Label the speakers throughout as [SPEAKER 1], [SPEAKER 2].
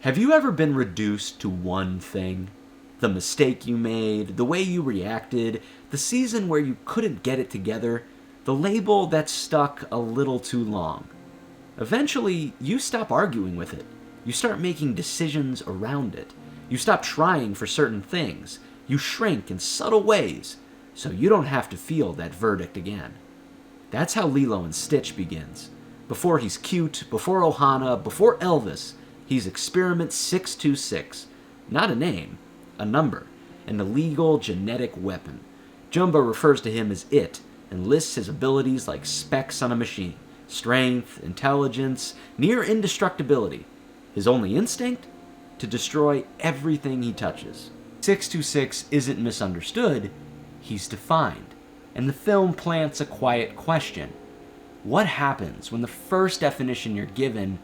[SPEAKER 1] Have you ever been reduced to one thing? The mistake you made, the way you reacted, the season where you couldn't get it together, the label that stuck a little too long. Eventually, you stop arguing with it. You start making decisions around it. You stop trying for certain things. You shrink in subtle ways, so you don't have to feel that verdict again. That's how Lilo and Stitch begins. Before he's cute, before Ohana, before Elvis, he's Experiment 626. Not a name, a number, an illegal genetic weapon. Jumba refers to him as it and lists his abilities like specs on a machine. Strength, intelligence, near indestructibility. His only instinct? To destroy everything he touches. 626 isn't misunderstood, he's defined. And the film plants a quiet question. What happens when the first definition you're given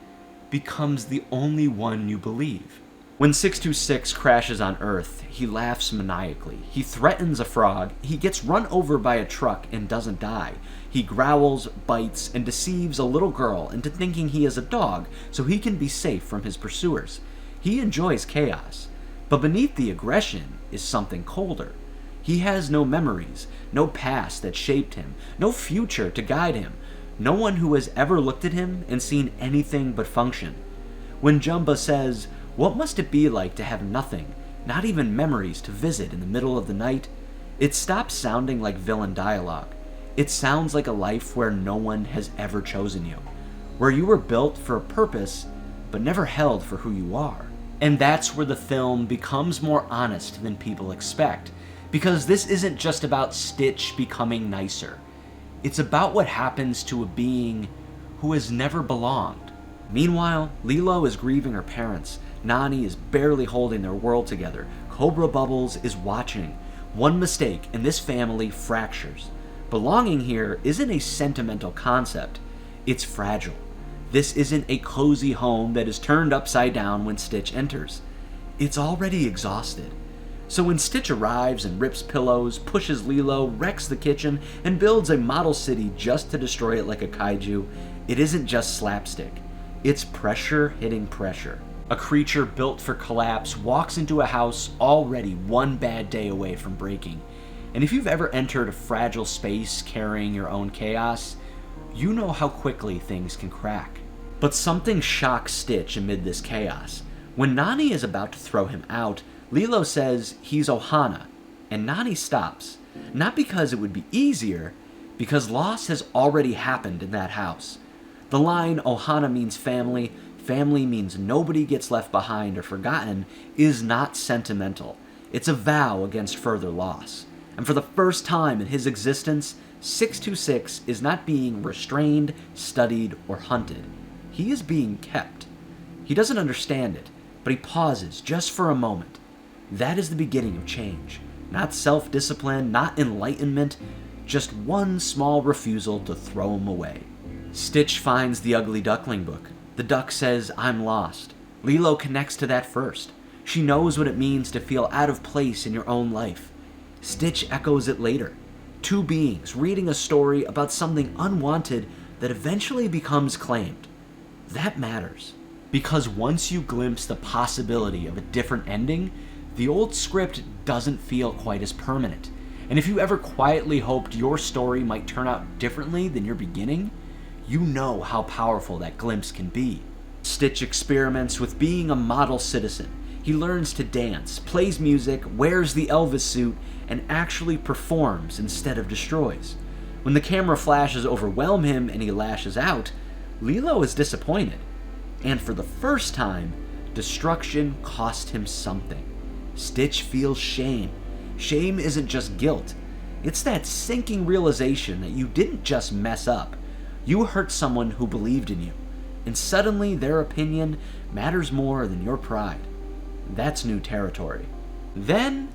[SPEAKER 1] becomes the only one you believe? When 626 crashes on Earth, he laughs maniacally. He threatens a frog, he gets run over by a truck and doesn't die. He growls, bites, and deceives a little girl into thinking he is a dog so he can be safe from his pursuers. He enjoys chaos, but beneath the aggression is something colder. He has no memories, no past that shaped him, no future to guide him, no one who has ever looked at him and seen anything but function. When Jumba says, "What must it be like to have nothing, not even memories to visit in the middle of the night?" it stops sounding like villain dialogue. It sounds like a life where no one has ever chosen you, where you were built for a purpose, but never held for who you are. And that's where the film becomes more honest than people expect, because this isn't just about Stitch becoming nicer. It's about what happens to a being who has never belonged. Meanwhile, Lilo is grieving her parents. Nani is barely holding their world together. Cobra Bubbles is watching. One mistake and this family fractures. Belonging here isn't a sentimental concept. It's fragile. This isn't a cozy home that is turned upside down when Stitch enters. It's already exhausted. So when Stitch arrives and rips pillows, pushes Lilo, wrecks the kitchen, and builds a model city just to destroy it like a kaiju, it isn't just slapstick. It's pressure hitting pressure. A creature built for collapse walks into a house already one bad day away from breaking. And if you've ever entered a fragile space carrying your own chaos, you know how quickly things can crack. But something shocks Stitch amid this chaos. When Nani is about to throw him out, Lilo says he's Ohana, and Nani stops. Not because it would be easier, because loss has already happened in that house. The line, "Ohana means family, family means nobody gets left behind or forgotten," is not sentimental. It's a vow against further loss. And for the first time in his existence, 626 is not being restrained, studied, or hunted. He is being kept. He doesn't understand it, but he pauses just for a moment. That is the beginning of change. Not self-discipline, not enlightenment, just one small refusal to throw him away. Stitch finds the Ugly Duckling book. The duck says, "I'm lost." Lilo connects to that first. She knows what it means to feel out of place in your own life. Stitch echoes it later. Two beings reading a story about something unwanted that eventually becomes claimed. That matters. Because once you glimpse the possibility of a different ending, the old script doesn't feel quite as permanent. And if you ever quietly hoped your story might turn out differently than your beginning, you know how powerful that glimpse can be. Stitch experiments with being a model citizen. He learns to dance, plays music, wears the Elvis suit, and actually performs instead of destroys. When the camera flashes overwhelm him and he lashes out, Lilo is disappointed. And for the first time, destruction cost him something. Stitch feels shame. Shame isn't just guilt. It's that sinking realization that you didn't just mess up. You hurt someone who believed in you. And suddenly their opinion matters more than your pride. That's new territory. Then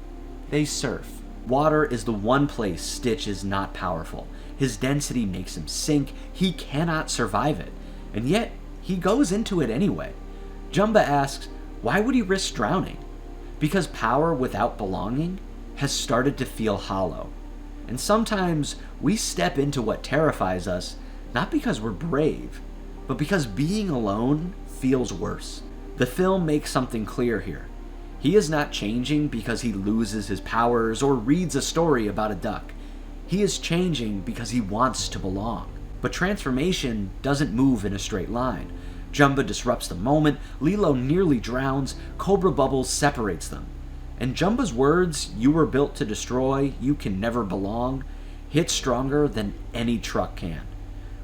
[SPEAKER 1] they surf. Water is the one place Stitch is not powerful. His density makes him sink. He cannot survive it. And yet, he goes into it anyway. Jumba asks, why would he risk drowning? Because power without belonging has started to feel hollow. And sometimes we step into what terrifies us, not because we're brave, but because being alone feels worse. The film makes something clear here. He is not changing because he loses his powers or reads a story about a duck. He is changing because he wants to belong. But transformation doesn't move in a straight line. Jumba disrupts the moment, Lilo nearly drowns, Cobra Bubbles separates them. And Jumba's words, "You were built to destroy, you can never belong," hit stronger than any truck can.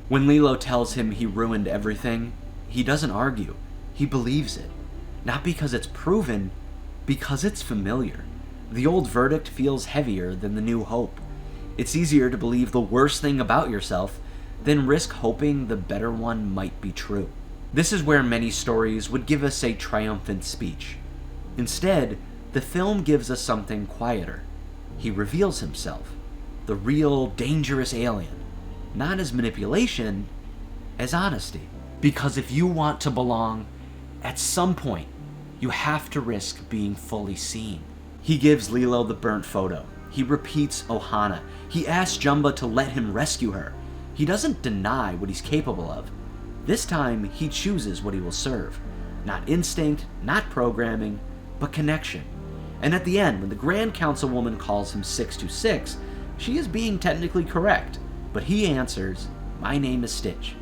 [SPEAKER 1] When Lilo tells him he ruined everything, he doesn't argue. He believes it. Not because it's proven, because it's familiar. The old verdict feels heavier than the new hope. It's easier to believe the worst thing about yourself than risk hoping the better one might be true. This is where many stories would give us a triumphant speech. Instead, the film gives us something quieter. He reveals himself, the real, dangerous alien, not as manipulation, as honesty. Because if you want to belong, at some point, you have to risk being fully seen. He gives Lilo the burnt photo. He repeats Ohana. He asks Jumba to let him rescue her. He doesn't deny what he's capable of. This time, he chooses what he will serve. Not instinct, not programming, but connection. And at the end, when the Grand Councilwoman calls him 626, she is being technically correct, but he answers, "My name is Stitch."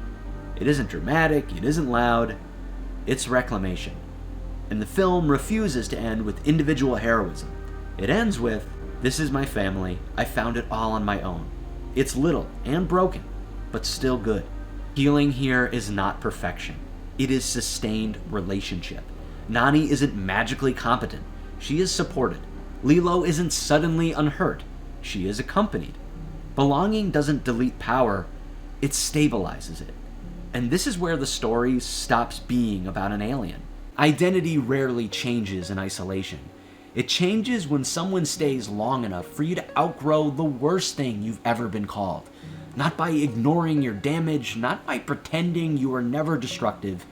[SPEAKER 1] It isn't dramatic, it isn't loud, it's reclamation. And the film refuses to end with individual heroism. It ends with, "This is my family, I found it all on my own." It's little and broken, but still good. Healing here is not perfection. It is sustained relationship. Nani isn't magically competent. She is supported. Lilo isn't suddenly unhurt. She is accompanied. Belonging doesn't delete power, it stabilizes it. And this is where the story stops being about an alien. Identity rarely changes in isolation. It changes when someone stays long enough for you to outgrow the worst thing you've ever been called. Not by ignoring your damage, not by pretending you were never destructive,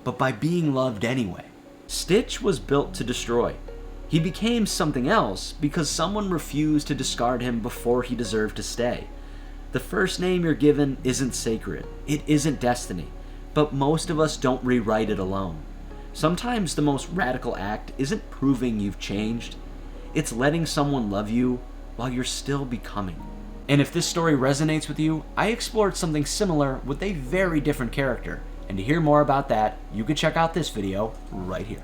[SPEAKER 1] but by being loved anyway. Stitch was built to destroy. He became something else because someone refused to discard him before he deserved to stay. The first name you're given isn't sacred. It isn't destiny. But most of us don't rewrite it alone. Sometimes the most radical act isn't proving you've changed. It's letting someone love you while you're still becoming. And if this story resonates with you, I explored something similar with a very different character. And to hear more about that, you can check out this video right here.